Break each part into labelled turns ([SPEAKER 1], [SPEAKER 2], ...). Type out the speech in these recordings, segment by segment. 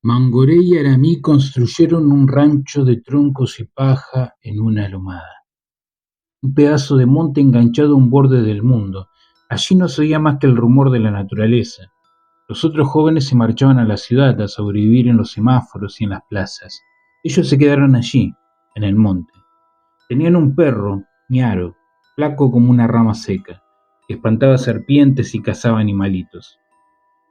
[SPEAKER 1] Mangoré y Aramí construyeron un rancho de troncos y paja en una lomada, un pedazo de monte enganchado a un borde del mundo. Allí no se oía más que el rumor de la naturaleza. Los otros jóvenes se marchaban a la ciudad a sobrevivir en los semáforos y en las plazas. Ellos se quedaron allí, en el monte. Tenían un perro, Ñaro, flaco como una rama seca, que espantaba serpientes y cazaba animalitos.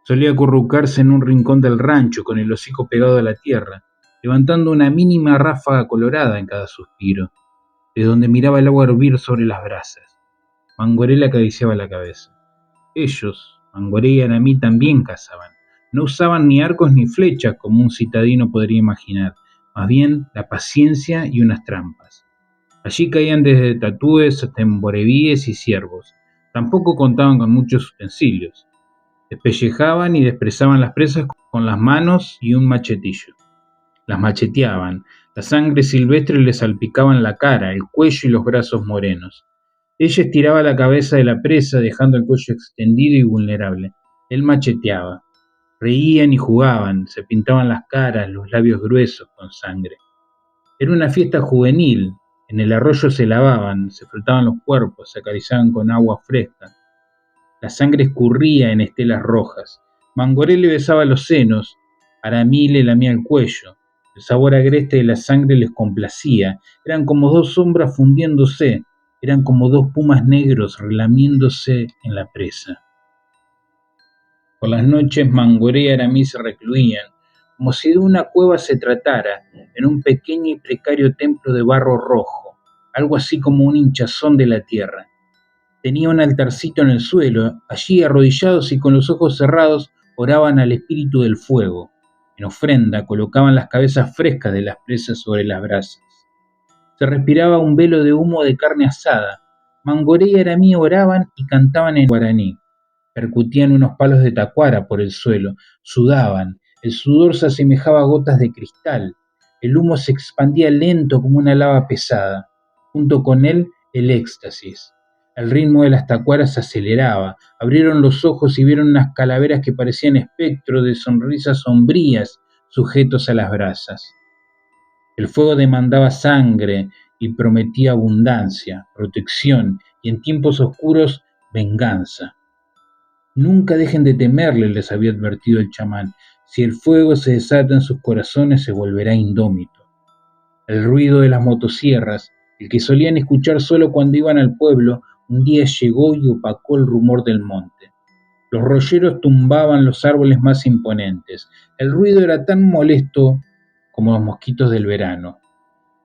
[SPEAKER 1] Solía acurrucarse en un rincón del rancho con el hocico pegado a la tierra, levantando una mínima ráfaga colorada en cada suspiro, de donde miraba el agua hervir sobre las brasas. Mangoré le acariciaba la cabeza. Ellos, Mangoré y Aramí, también cazaban. No usaban ni arcos ni flechas como un citadino podría imaginar, más bien la paciencia y unas trampas. Allí caían desde tatúes hasta emborevíes y ciervos. Tampoco contaban con muchos utensilios. Despellejaban y desprezaban las presas con las manos y un machetillo. Las macheteaban. La sangre silvestre les salpicaba en la cara, el cuello y los brazos morenos. Ella estiraba la cabeza de la presa, dejando el cuello extendido y vulnerable. Él macheteaba. Reían y jugaban, se pintaban las caras, los labios gruesos con sangre. Era una fiesta juvenil. En el arroyo se lavaban, se frotaban los cuerpos, se acariciaban con agua fresca. La sangre escurría en estelas rojas. Mangoré le besaba los senos, Aramí le lamía el cuello. El sabor agreste de la sangre les complacía. Eran como dos sombras fundiéndose, eran como dos pumas negros relamiéndose en la presa. Por las noches Mangoré y Aramí se recluían, como si de una cueva se tratara, en un pequeño y precario templo de barro rojo, algo así como un hinchazón de la tierra. Tenía un altarcito en el suelo. Allí, arrodillados y con los ojos cerrados, oraban al espíritu del fuego. En ofrenda colocaban las cabezas frescas de las presas sobre las brasas. Se respiraba un velo de humo de carne asada. Mangoré y Aramí oraban y cantaban en guaraní. Percutían unos palos de tacuara por el suelo. Sudaban. El sudor se asemejaba a gotas de cristal. El humo se expandía lento como una lava pesada. Junto con él, el éxtasis. El ritmo de las tacuaras se aceleraba. Abrieron los ojos y vieron unas calaveras que parecían espectros de sonrisas sombrías sujetos a las brasas. El fuego demandaba sangre y prometía abundancia, protección y en tiempos oscuros venganza. Nunca dejen de temerle, les había advertido el chamán. Si el fuego se desata en sus corazones, se volverá indómito. El ruido de las motosierras, el que solían escuchar solo cuando iban al pueblo, un día llegó y opacó el rumor del monte. Los rolleros tumbaban los árboles más imponentes. El ruido era tan molesto como los mosquitos del verano.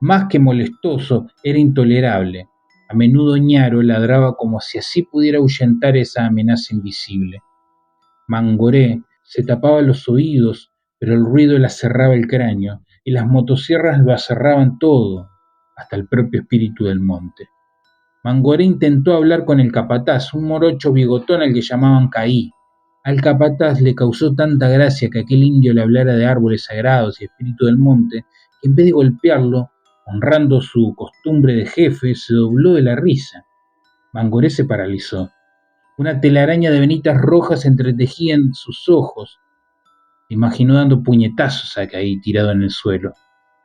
[SPEAKER 1] Más que molestoso, era intolerable. A menudo Ñaro ladraba como si así pudiera ahuyentar esa amenaza invisible. Mangoré se tapaba los oídos, pero el ruido le cerraba el cráneo, y las motosierras lo aserraban todo, hasta el propio espíritu del monte. Mangoré intentó hablar con el capataz, un morocho bigotón al que llamaban Caí. Al capataz le causó tanta gracia que aquel indio le hablara de árboles sagrados y espíritu del monte, que en vez de golpearlo, honrando su costumbre de jefe, se dobló de la risa. Mangoré se paralizó. Una telaraña de venitas rojas entretejía en sus ojos. Imaginó dando puñetazos a Caí tirado en el suelo,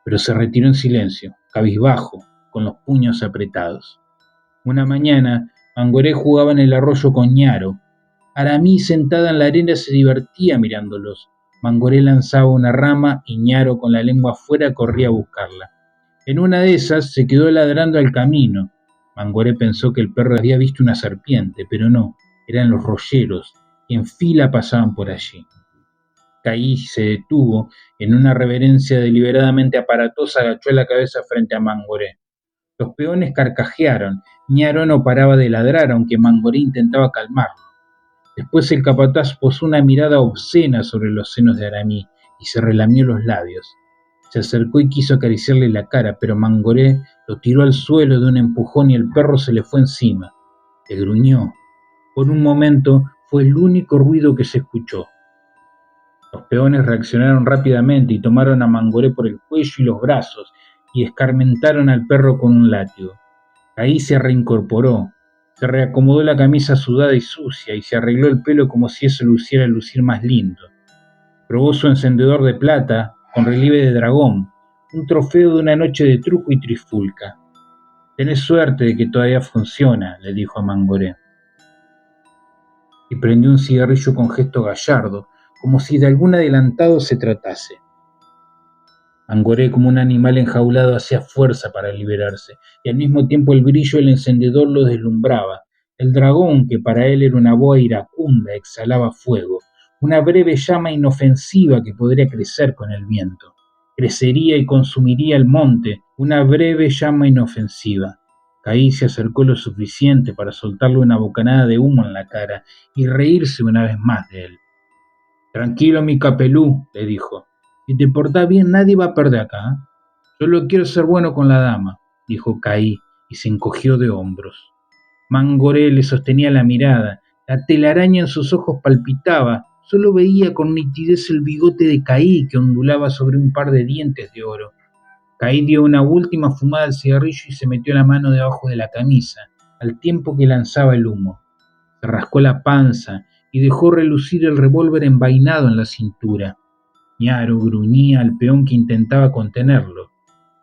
[SPEAKER 1] pero se retiró en silencio, cabizbajo, con los puños apretados. Una mañana, Mangoré jugaba en el arroyo con Ñaro. Aramí, sentada en la arena, se divertía mirándolos. Mangoré lanzaba una rama y Ñaro, con la lengua afuera, corría a buscarla. En una de esas se quedó ladrando al camino. Mangoré pensó que el perro había visto una serpiente, pero no, eran los rolleros, que en fila pasaban por allí. Caí se detuvo, en una reverencia deliberadamente aparatosa agachó la cabeza frente a Mangoré. Los peones carcajearon. Ñaro no paraba de ladrar, aunque Mangoré intentaba calmarlo. Después el capataz posó una mirada obscena sobre los senos de Aramí y se relamió los labios. Se acercó y quiso acariciarle la cara, pero Mangoré lo tiró al suelo de un empujón y el perro se le fue encima. Le gruñó. Por un momento fue el único ruido que se escuchó. Los peones reaccionaron rápidamente y tomaron a Mangoré por el cuello y los brazos y escarmentaron al perro con un látigo. Ahí se reincorporó, se reacomodó la camisa sudada y sucia y se arregló el pelo como si eso lo hiciera lucir más lindo. Probó su encendedor de plata con relieve de dragón, un trofeo de una noche de truco y trifulca. «Tenés suerte de que todavía funciona», le dijo a Mangoré. Y prendió un cigarrillo con gesto gallardo, como si de algún adelantado se tratase. Mangoré, como un animal enjaulado, hacía fuerza para liberarse, y al mismo tiempo el brillo del encendedor lo deslumbraba. El dragón, que para él era una boa iracunda, exhalaba fuego, una breve llama inofensiva que podría crecer con el viento. Crecería y consumiría el monte, una breve llama inofensiva. Caí se acercó lo suficiente para soltarle una bocanada de humo en la cara y reírse una vez más de él. «Tranquilo, mi capelú», le dijo. «Si te portás bien, nadie va a perder acá, ¿eh? Solo quiero ser bueno con la dama», dijo Caí, y se encogió de hombros. Mangoré le sostenía la mirada. La telaraña en sus ojos palpitaba. Solo veía con nitidez el bigote de Caí que ondulaba sobre un par de dientes de oro. Caí dio una última fumada al cigarrillo y se metió la mano debajo de la camisa, al tiempo que lanzaba el humo. Se rascó la panza y dejó relucir el revólver envainado en la cintura. Ñaro gruñía al peón que intentaba contenerlo.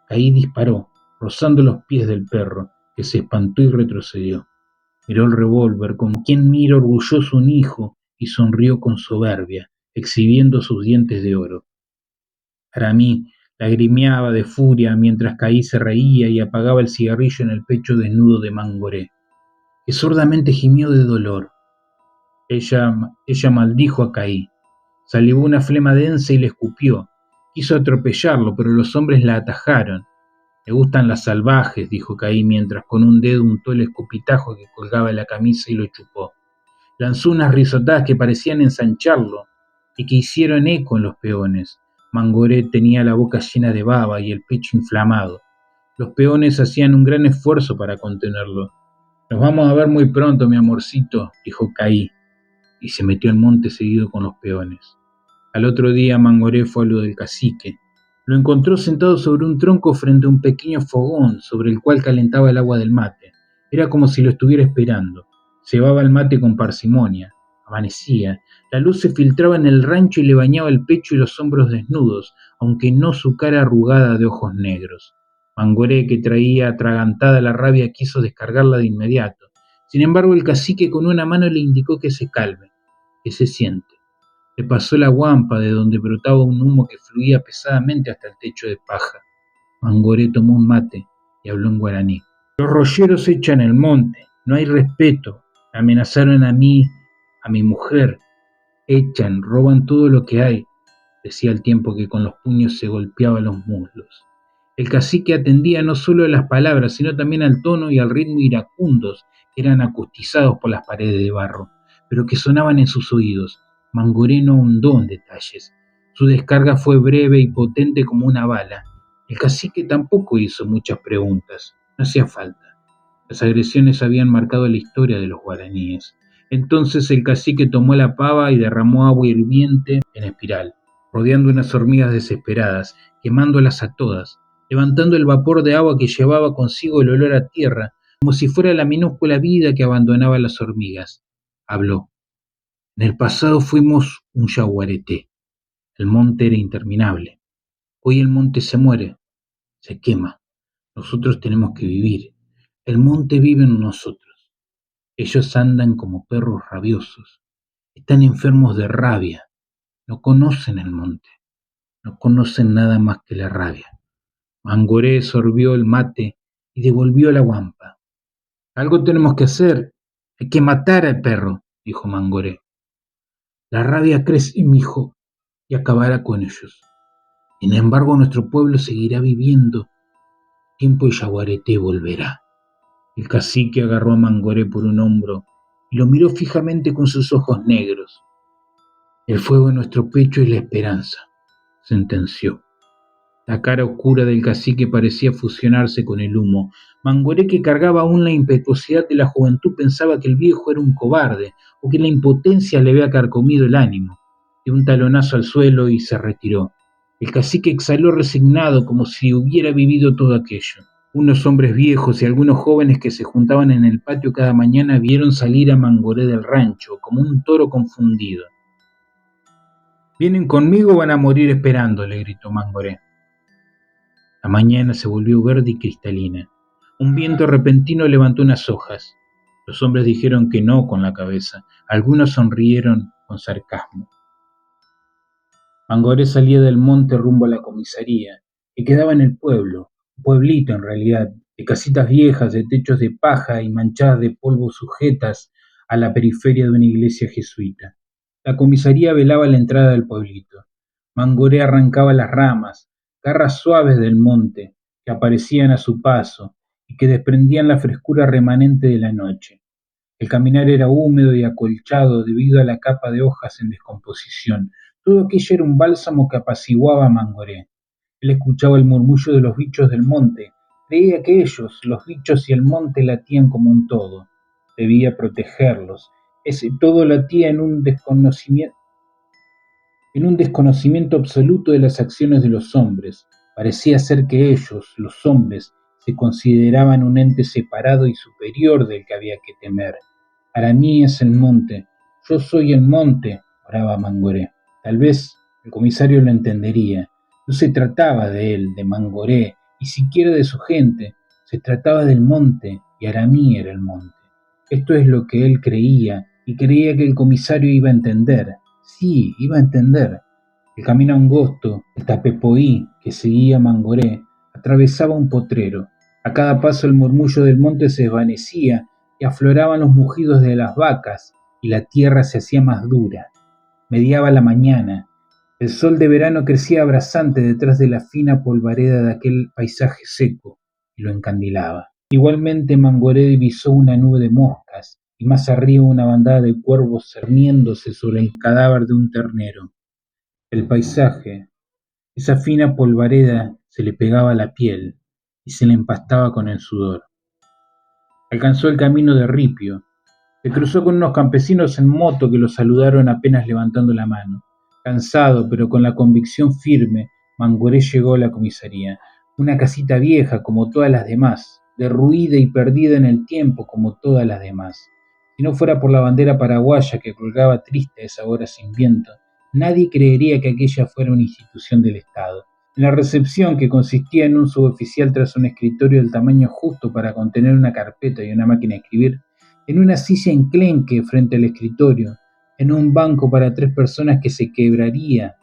[SPEAKER 1] Caí disparó, rozando los pies del perro, que se espantó y retrocedió. Miró el revólver como quien mira orgulloso un hijo y sonrió con soberbia, exhibiendo sus dientes de oro. Aramí lagrimeaba de furia mientras Caí se reía y apagaba el cigarrillo en el pecho desnudo de Mangoré, que sordamente gimió de dolor. Ella maldijo a Caí, salivó una flema densa y le escupió. Quiso atropellarlo, pero los hombres la atajaron. «Me gustan las salvajes», dijo Caí mientras con un dedo untó el escupitajo que colgaba de la camisa y lo chupó. Lanzó unas risotadas que parecían ensancharlo y que hicieron eco en los peones. Mangoré tenía la boca llena de baba y el pecho inflamado. Los peones hacían un gran esfuerzo para contenerlo. «Nos vamos a ver muy pronto, mi amorcito», dijo Caí, y se metió al monte seguido con los peones. Al otro día Mangoré fue a lo del cacique. Lo encontró sentado sobre un tronco frente a un pequeño fogón sobre el cual calentaba el agua del mate. Era como si lo estuviera esperando. Cebaba el mate con parsimonia. Amanecía. La luz se filtraba en el rancho y le bañaba el pecho y los hombros desnudos, aunque no su cara arrugada de ojos negros. Mangoré, que traía atragantada la rabia, quiso descargarla de inmediato. Sin embargo, el cacique con una mano le indicó que se calme, que se siente. Le pasó la guampa de donde brotaba un humo que fluía pesadamente hasta el techo de paja. Mangoré tomó un mate y habló en guaraní. «Los rolleros echan el monte, no hay respeto. Me amenazaron a mí, a mi mujer. Echan, roban todo lo que hay», decía al tiempo que con los puños se golpeaba los muslos. El cacique atendía no solo a las palabras, sino también al tono y al ritmo iracundos que eran acustizados por las paredes de barro, pero que sonaban en sus oídos. Mangoré no ahondó en detalles. Su descarga fue breve y potente como una bala. El cacique tampoco hizo muchas preguntas. No hacía falta. Las agresiones habían marcado la historia de los guaraníes. Entonces el cacique tomó la pava y derramó agua hirviente en espiral, rodeando unas hormigas desesperadas, quemándolas a todas, levantando el vapor de agua que llevaba consigo el olor a tierra, como si fuera la minúscula vida que abandonaba las hormigas. Habló. «En el pasado fuimos un yaguareté. El monte era interminable. Hoy el monte se muere, se quema. Nosotros tenemos que vivir. El monte vive en nosotros. Ellos andan como perros rabiosos. Están enfermos de rabia. No conocen el monte. No conocen nada más que la rabia». Mangoré sorbió el mate y devolvió la guampa. «Algo tenemos que hacer. Hay que matar al perro», dijo Mangoré. «La rabia crece, mijo, y acabará con ellos. Sin embargo, nuestro pueblo seguirá viviendo. Tiempo y Yaguareté volverá». El cacique agarró a Mangoré por un hombro y lo miró fijamente con sus ojos negros. «El fuego en nuestro pecho es la esperanza», sentenció. La cara oscura del cacique parecía fusionarse con el humo. Mangoré, que cargaba aún la impetuosidad de la juventud, pensaba que el viejo era un cobarde o que la impotencia le había carcomido el ánimo. Dio un talonazo al suelo y se retiró. El cacique exhaló resignado como si hubiera vivido todo aquello. Unos hombres viejos y algunos jóvenes que se juntaban en el patio cada mañana vieron salir a Mangoré del rancho como un toro confundido. Vienen conmigo o van a morir esperando, le gritó Mangoré. La mañana se volvió verde y cristalina. Un viento repentino levantó unas hojas. Los hombres dijeron que no con la cabeza. Algunos sonrieron con sarcasmo. Mangoré salía del monte rumbo a la comisaría, que quedaba en el pueblo, un pueblito en realidad, de casitas viejas, de techos de paja y manchadas de polvo sujetas a la periferia de una iglesia jesuita. La comisaría velaba la entrada del pueblito. Mangoré arrancaba las ramas, garras suaves del monte, que aparecían a su paso y que desprendían la frescura remanente de la noche. El caminar era húmedo y acolchado debido a la capa de hojas en descomposición. Todo aquello era un bálsamo que apaciguaba a Mangoré. Él escuchaba el murmullo de los bichos del monte. Creía que ellos, los bichos y el monte, latían como un todo. Debía protegerlos. Ese todo latía en un desconocimiento absoluto de las acciones de los hombres. Parecía ser que ellos, los hombres, se consideraban un ente separado y superior del que había que temer. Para mí es el monte. Yo soy el monte, oraba Mangoré. Tal vez el comisario lo entendería. No se trataba de él, de Mangoré, ni siquiera de su gente. Se trataba del monte, y Aramí era el monte. Esto es lo que él creía, y creía que el comisario iba a entender. Sí, iba a entender. El camino angosto, el tapepoí que seguía Mangoré, atravesaba un potrero. A cada paso el murmullo del monte se desvanecía y afloraban los mugidos de las vacas, y la tierra se hacía más dura. Mediaba la mañana. El sol de verano crecía abrasante detrás de la fina polvareda de aquel paisaje seco y lo encandilaba. Igualmente Mangoré divisó una nube de moscas y más arriba una bandada de cuervos cerniéndose sobre el cadáver de un ternero. El paisaje, esa fina polvareda, se le pegaba a la piel y se le empastaba con el sudor. Alcanzó el camino de Ripio. Se cruzó con unos campesinos en moto que lo saludaron apenas levantando la mano. Cansado, pero con la convicción firme, Mangoré llegó a la comisaría. Una casita vieja como todas las demás, derruida y perdida en el tiempo como todas las demás. Si no fuera por la bandera paraguaya que colgaba triste a esa hora sin viento, nadie creería que aquella fuera una institución del Estado. En la recepción, que consistía en un suboficial tras un escritorio del tamaño justo para contener una carpeta y una máquina de escribir, en una silla enclenque frente al escritorio, en un banco para 3 personas que se quebraría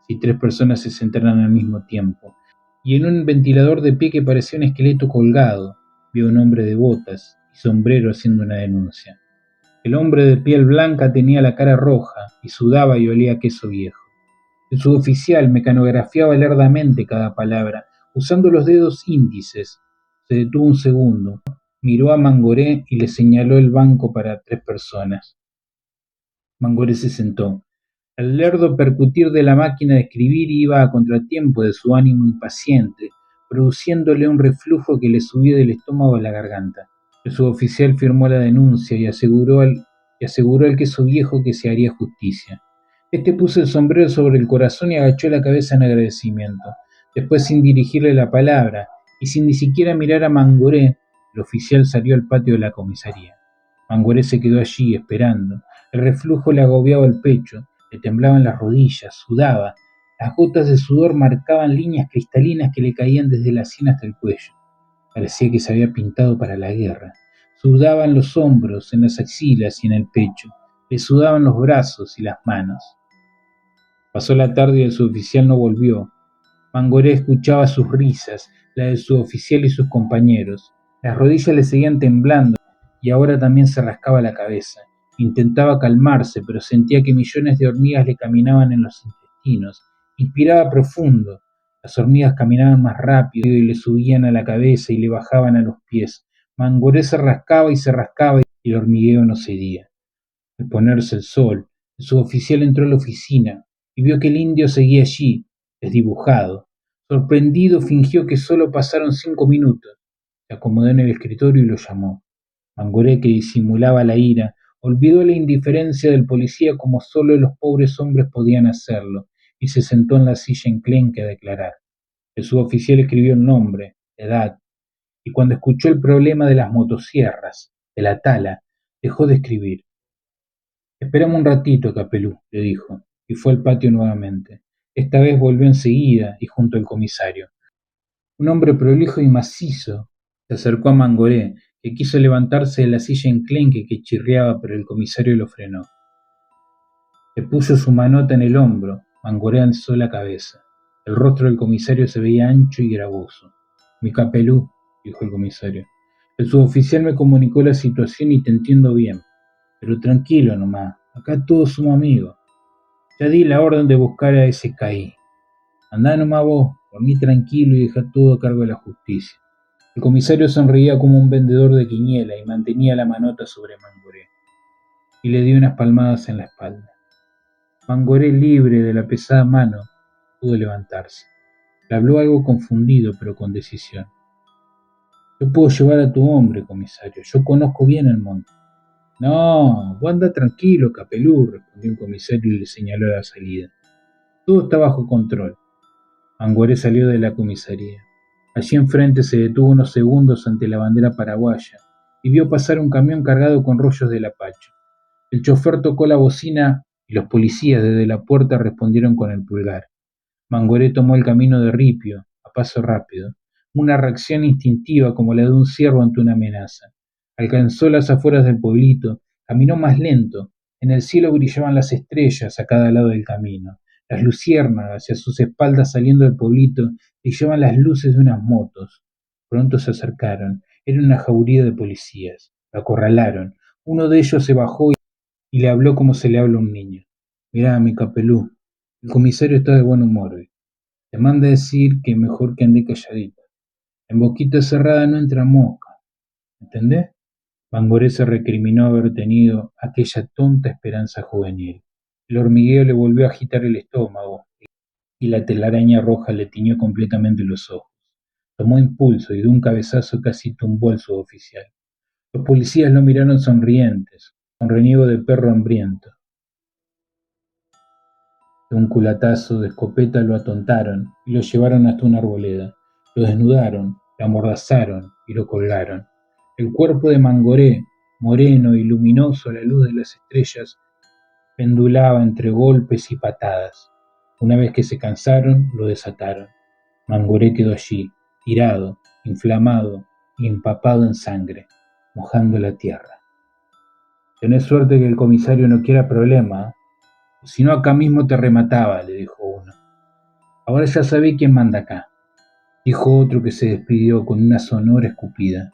[SPEAKER 1] si 3 personas se sentaran al mismo tiempo, y en un ventilador de pie que parecía un esqueleto colgado, vio un hombre de botas y sombrero haciendo una denuncia. El hombre de piel blanca tenía la cara roja y sudaba y olía a queso viejo. El suboficial mecanografiaba lerdamente cada palabra, usando los dedos índices. Se detuvo un segundo, miró a Mangoré y le señaló el banco para 3 personas. Mangoré se sentó. El lerdo percutir de la máquina de escribir iba a contratiempo de su ánimo impaciente, produciéndole un reflujo que le subía del estómago a la garganta. El suboficial firmó la denuncia y aseguró al queso viejo que se haría justicia. Este puso el sombrero sobre el corazón y agachó la cabeza en agradecimiento. Después, sin dirigirle la palabra y sin ni siquiera mirar a Mangoré, el oficial salió al patio de la comisaría. Mangoré se quedó allí esperando. El reflujo le agobiaba el pecho, le temblaban las rodillas, sudaba. Las gotas de sudor marcaban líneas cristalinas que le caían desde la sien hasta el cuello. Parecía que se había pintado para la guerra. Sudaba en los hombros, en las axilas y en el pecho. Le sudaban los brazos y las manos. Pasó la tarde y el suboficial no volvió. Mangoré escuchaba sus risas, la del suboficial y sus compañeros. Las rodillas le seguían temblando y ahora también se rascaba la cabeza. Intentaba calmarse, pero sentía que millones de hormigas le caminaban en los intestinos. Inspiraba profundo. Las hormigas caminaban más rápido y le subían a la cabeza y le bajaban a los pies. Mangoré se rascaba y el hormigueo no cedía. Al ponerse el sol, el suboficial entró a la oficina y vio que el indio seguía allí, desdibujado. Sorprendido, fingió que solo pasaron 5 minutos. Se acomodó en el escritorio y lo llamó. Mangoré, que disimulaba la ira, olvidó la indiferencia del policía como solo los pobres hombres podían hacerlo, y se sentó en la silla enclenque a declarar. El suboficial escribió el nombre, la edad, y cuando escuchó el problema de las motosierras, de la tala, dejó de escribir. Espérame un ratito, Capelú, le dijo. y fue al patio nuevamente. Esta vez volvió enseguida y junto al comisario. Un hombre prolijo y macizo se acercó a Mangoré, que quiso levantarse de la silla enclenque que chirriaba, pero el comisario lo frenó. Le puso su manota en el hombro. Mangoré alzó la cabeza. El rostro del comisario se veía ancho y gravoso. «Mi capelú», dijo el comisario. «El suboficial me comunicó la situación y te entiendo bien. Pero tranquilo nomás, acá todos somos amigos. Ya di la orden de buscar a ese caí. Andá nomás vos, dormí tranquilo y deja todo a cargo de la justicia». El comisario sonreía como un vendedor de quiniela y mantenía la manota sobre Mangoré. Y le dio unas palmadas en la espalda. Mangoré, libre de la pesada mano, pudo levantarse. Le habló algo confundido, pero con decisión. «Yo puedo llevar a tu hombre, comisario. Yo conozco bien el monte». «No, vos anda tranquilo, capelú», respondió el comisario y le señaló la salida. «Todo está bajo control». Mangoré salió de la comisaría. Allí enfrente se detuvo unos segundos ante la bandera paraguaya y vio pasar un camión cargado con rollos del apacho. El chofer tocó la bocina y los policías desde la puerta respondieron con el pulgar. Mangoré tomó el camino de ripio, a paso rápido, una reacción instintiva como la de un ciervo ante una amenaza. Alcanzó las afueras del pueblito, caminó más lento. En el cielo brillaban las estrellas a cada lado del camino. Las luciérnagas hacia sus espaldas saliendo del pueblito brillaban las luces de unas motos. Pronto se acercaron. Era una jauría de policías. Lo acorralaron. Uno de ellos se bajó y le habló como se le habla a un niño. «Mirá, mi capelú, el comisario está de buen humor hoy. Te manda a decir que mejor que ande calladito. En boquita cerrada no entra mosca. ¿Entendés?» Mangoré se recriminó haber tenido aquella tonta esperanza juvenil. El hormigueo le volvió a agitar el estómago y la telaraña roja le tiñó completamente los ojos. Tomó impulso y de un cabezazo casi tumbó al suboficial. Los policías lo miraron sonrientes, con reniego de perro hambriento. De un culatazo de escopeta lo atontaron y lo llevaron hasta una arboleda. Lo desnudaron, lo amordazaron y lo colgaron. El cuerpo de Mangoré, moreno y luminoso a la luz de las estrellas, pendulaba entre golpes y patadas. Una vez que se cansaron, lo desataron. Mangoré quedó allí, tirado, inflamado y empapado en sangre, mojando la tierra. «Tenés suerte que el comisario no quiera problema, si no acá mismo te remataba», le dijo uno. «Ahora ya sabés quién manda acá», dijo otro que se despidió con una sonora escupida.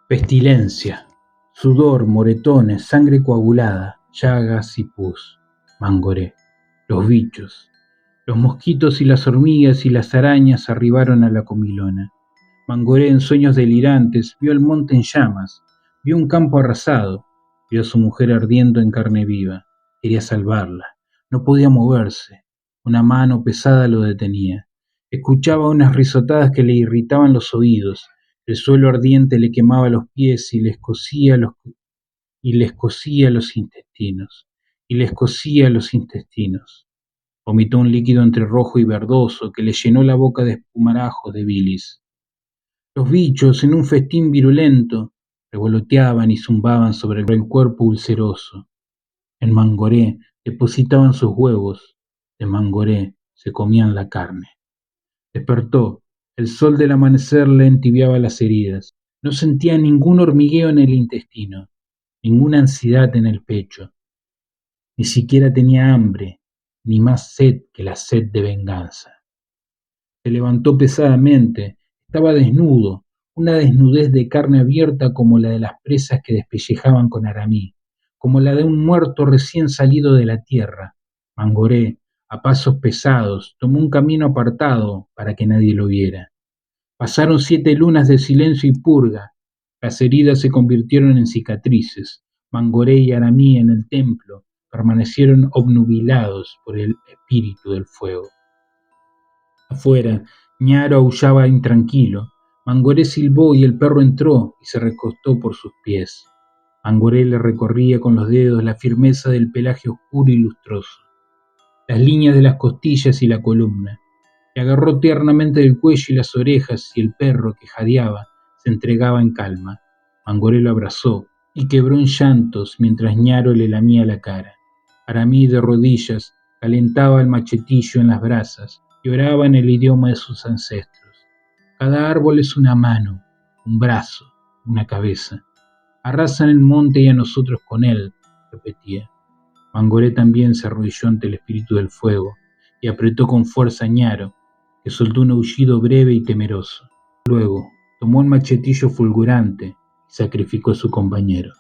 [SPEAKER 1] Pestilencia, sudor, moretones, sangre coagulada, llagas y pus. Mangoré, los bichos, los mosquitos y las hormigas y las arañas arribaron a la comilona. Mangoré, en sueños delirantes, vio el monte en llamas, vio un campo arrasado, vio a su mujer ardiendo en carne viva. Quería salvarla. No podía moverse. Una mano pesada lo detenía. Escuchaba unas risotadas que le irritaban los oídos. El suelo ardiente le quemaba los pies y les cosía los intestinos. Y les cosía los intestinos. Vomitó un líquido entre rojo y verdoso que le llenó la boca de espumarajos de bilis. Los bichos, en un festín virulento, revoloteaban y zumbaban sobre el cuerpo ulceroso. En Mangoré depositaban sus huevos, de Mangoré se comían la carne. Despertó, el sol del amanecer le entibiaba las heridas. No sentía ningún hormigueo en el intestino, ninguna ansiedad en el pecho. Ni siquiera tenía hambre, ni más sed que la sed de venganza. Se levantó pesadamente, estaba desnudo, una desnudez de carne abierta como la de las presas que despellejaban con Aramí, como la de un muerto recién salido de la tierra. Mangoré, a pasos pesados, tomó un camino apartado para que nadie lo viera. Pasaron 7 lunas de silencio y purga. Las heridas se convirtieron en cicatrices. Mangoré y Aramí en el templo permanecieron obnubilados por el espíritu del fuego. Afuera, Ñaro aullaba intranquilo. Mangoré silbó y el perro entró y se recostó por sus pies. Mangoré le recorría con los dedos la firmeza del pelaje oscuro y lustroso, las líneas de las costillas y la columna. Le agarró tiernamente del cuello y las orejas y el perro, que jadeaba, se entregaba en calma. Mangoré lo abrazó y quebró en llantos mientras Ñaro le lamía la cara. Aramí, de rodillas, calentaba el machetillo en las brasas y oraba en el idioma de sus ancestros. Cada árbol es una mano, un brazo, una cabeza. Arrasan el monte y a nosotros con él, repetía. Mangoré también se arrodilló ante el espíritu del fuego y apretó con fuerza a Ñaro, que soltó un aullido breve y temeroso. Luego tomó el machetillo fulgurante y sacrificó a su compañero.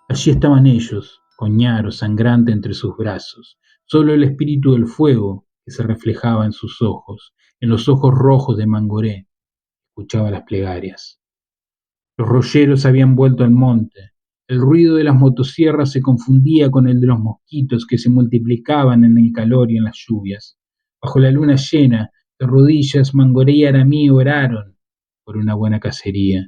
[SPEAKER 1] Allí estaban ellos, con Ñaro sangrante entre sus brazos, solo el espíritu del fuego que se reflejaba en sus ojos, en los ojos rojos de Mangoré, escuchaba las plegarias. Los rolleros habían vuelto al monte. El ruido de las motosierras se confundía con el de los mosquitos que se multiplicaban en el calor y en las lluvias. Bajo la luna llena, de rodillas, Mangoré y Aramí oraron por una buena cacería.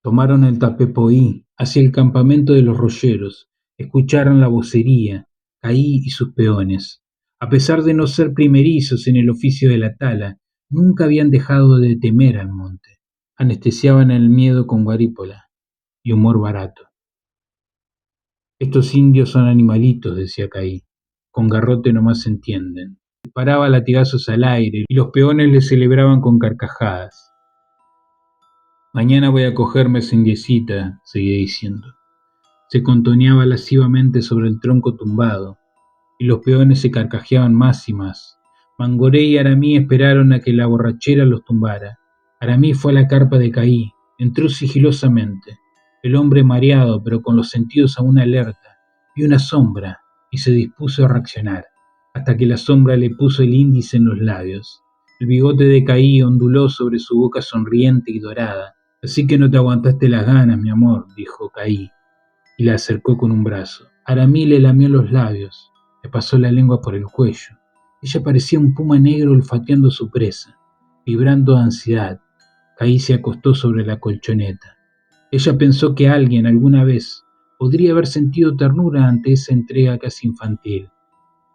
[SPEAKER 1] Tomaron el Tapepoí hacia el campamento de los rolleros, escucharon la vocería, Caí y sus peones. A pesar de no ser primerizos en el oficio de la tala, nunca habían dejado de temer al monte. Anestesiaban el miedo con guarípola y humor barato. Estos indios son animalitos, decía Caí, con garrote nomás se entienden. Disparaba latigazos al aire y los peones le celebraban con carcajadas. Mañana voy a cogerme esa indiecita, seguía diciendo. Se contoneaba lascivamente sobre el tronco tumbado, y los peones se carcajeaban más y más. Mangoré y Aramí esperaron a que la borrachera los tumbara. Aramí fue a la carpa de Caí, entró sigilosamente. El hombre mareado, pero con los sentidos aún alerta, vio una sombra y se dispuso a reaccionar, hasta que la sombra le puso el índice en los labios. El bigote de Caí onduló sobre su boca sonriente y dorada. Así que no te aguantaste las ganas, mi amor, dijo Caí, y la acercó con un brazo. Aramí le lamió los labios, le pasó la lengua por el cuello. Ella parecía un puma negro olfateando su presa, vibrando de ansiedad. Caí se acostó sobre la colchoneta. Ella pensó que alguien alguna vez podría haber sentido ternura ante esa entrega casi infantil.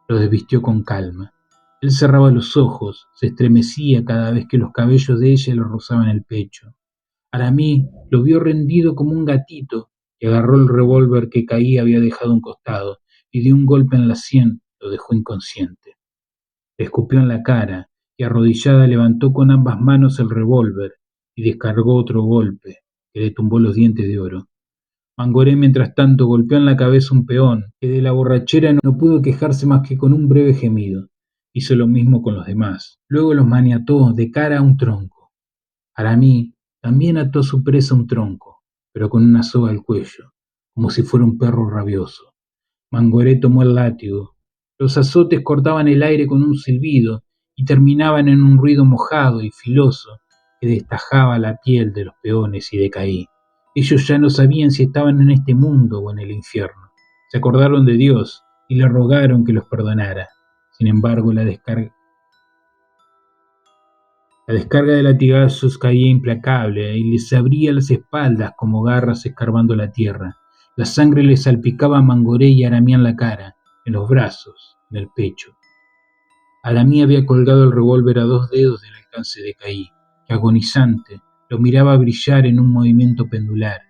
[SPEAKER 1] Lo desvistió con calma. Él cerraba los ojos, se estremecía cada vez que los cabellos de ella le rozaban el pecho. Aramí lo vio rendido como un gatito y agarró el revólver que Caí había dejado a un costado y de un golpe en la sien lo dejó inconsciente. Le escupió en la cara y arrodillada levantó con ambas manos el revólver y descargó otro golpe que le tumbó los dientes de oro. Mangoré, mientras tanto, golpeó en la cabeza un peón que de la borrachera no pudo quejarse más que con un breve gemido. Hizo lo mismo con los demás. Luego los maniató de cara a un tronco. Aramí también ató a su presa un tronco, pero con una soga al cuello, como si fuera un perro rabioso. Mangoré tomó el látigo. Los azotes cortaban el aire con un silbido y terminaban en un ruido mojado y filoso que destajaba la piel de los peones y de Caí. Ellos ya no sabían si estaban en este mundo o en el infierno. Se acordaron de Dios y le rogaron que los perdonara. Sin embargo, la descarga de latigazos caía implacable y les abría las espaldas como garras escarbando la tierra. La sangre les salpicaba a Mangoré y Aramí en la cara, en los brazos, en el pecho. Aramí había colgado el revólver a 2 dedos del alcance de Caí, que agonizante lo miraba brillar en un movimiento pendular.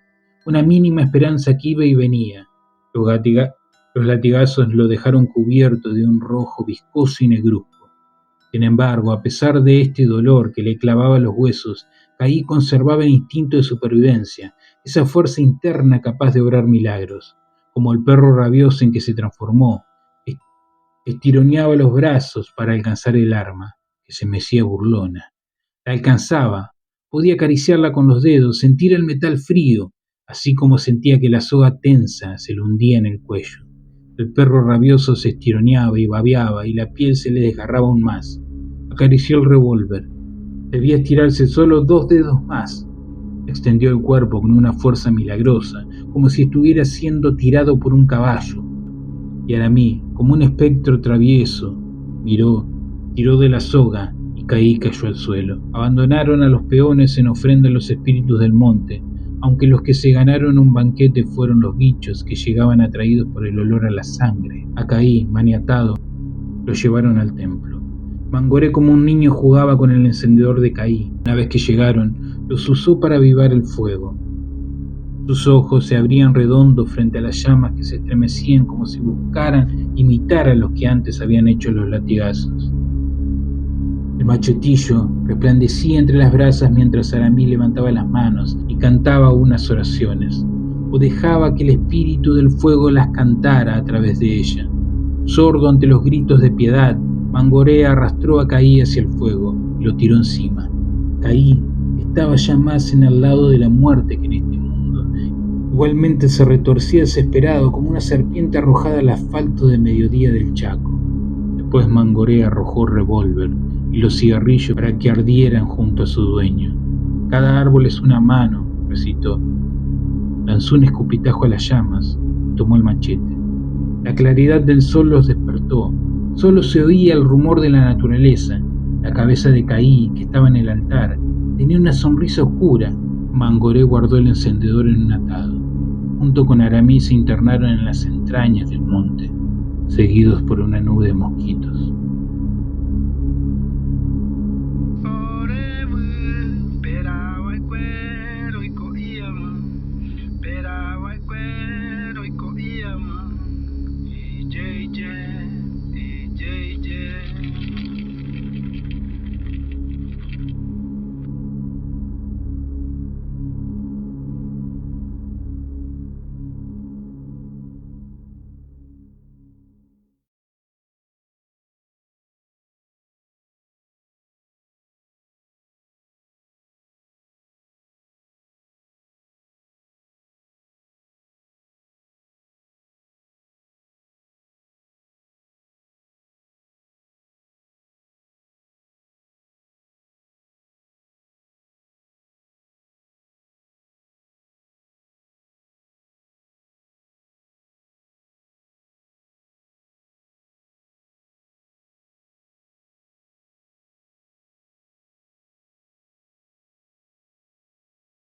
[SPEAKER 1] Una mínima esperanza que iba y venía. Los latigazos lo dejaron cubierto de un rojo viscoso y negruzco. Sin embargo, a pesar de este dolor que le clavaba los huesos, Caí conservaba el instinto de supervivencia, esa fuerza interna capaz de obrar milagros. Como el perro rabioso en que se transformó, estironeaba los brazos para alcanzar el arma, que se mecía burlona. La alcanzaba, podía acariciarla con los dedos, sentir el metal frío, así como sentía que la soga tensa se le hundía en el cuello. El perro rabioso se estironeaba y babeaba y la piel se le desgarraba aún más. Acarició el revólver. Debía estirarse solo 2 dedos más. Extendió el cuerpo con una fuerza milagrosa, como si estuviera siendo tirado por un caballo. Y Aramí, como un espectro travieso, miró, tiró de la soga y Caí cayó al suelo. Abandonaron a los peones en ofrenda a los espíritus del monte, aunque los que se ganaron un banquete fueron los bichos que llegaban atraídos por el olor a la sangre. A Caí, maniatado, lo llevaron al templo. Mangoré como un niño jugaba con el encendedor de Caí. Una vez que llegaron, los usó para avivar el fuego. Sus ojos se abrían redondos frente a las llamas que se estremecían como si buscaran imitar a los que antes habían hecho los latigazos. El machetillo resplandecía entre las brasas mientras Aramí levantaba las manos y cantaba unas oraciones, o dejaba que el espíritu del fuego las cantara a través de ella. Sordo ante los gritos de piedad, Mangorea arrastró a Caí hacia el fuego y lo tiró encima. Caí estaba ya más en el lado de la muerte que en este mundo. Igualmente se retorcía desesperado como una serpiente arrojada al asfalto de mediodía del Chaco. Después Mangorea arrojó revólver y los cigarrillos para que ardieran junto a su dueño. Cada árbol es una mano, recitó. Lanzó un escupitajo a las llamas y tomó el machete. La claridad del sol los despertó. Solo se oía el rumor de la naturaleza. La cabeza de Caí, que estaba en el altar, tenía una sonrisa oscura. Mangoré guardó el encendedor en un atado. Junto con Aramí se internaron en las entrañas del monte, seguidos por una nube de mosquitos.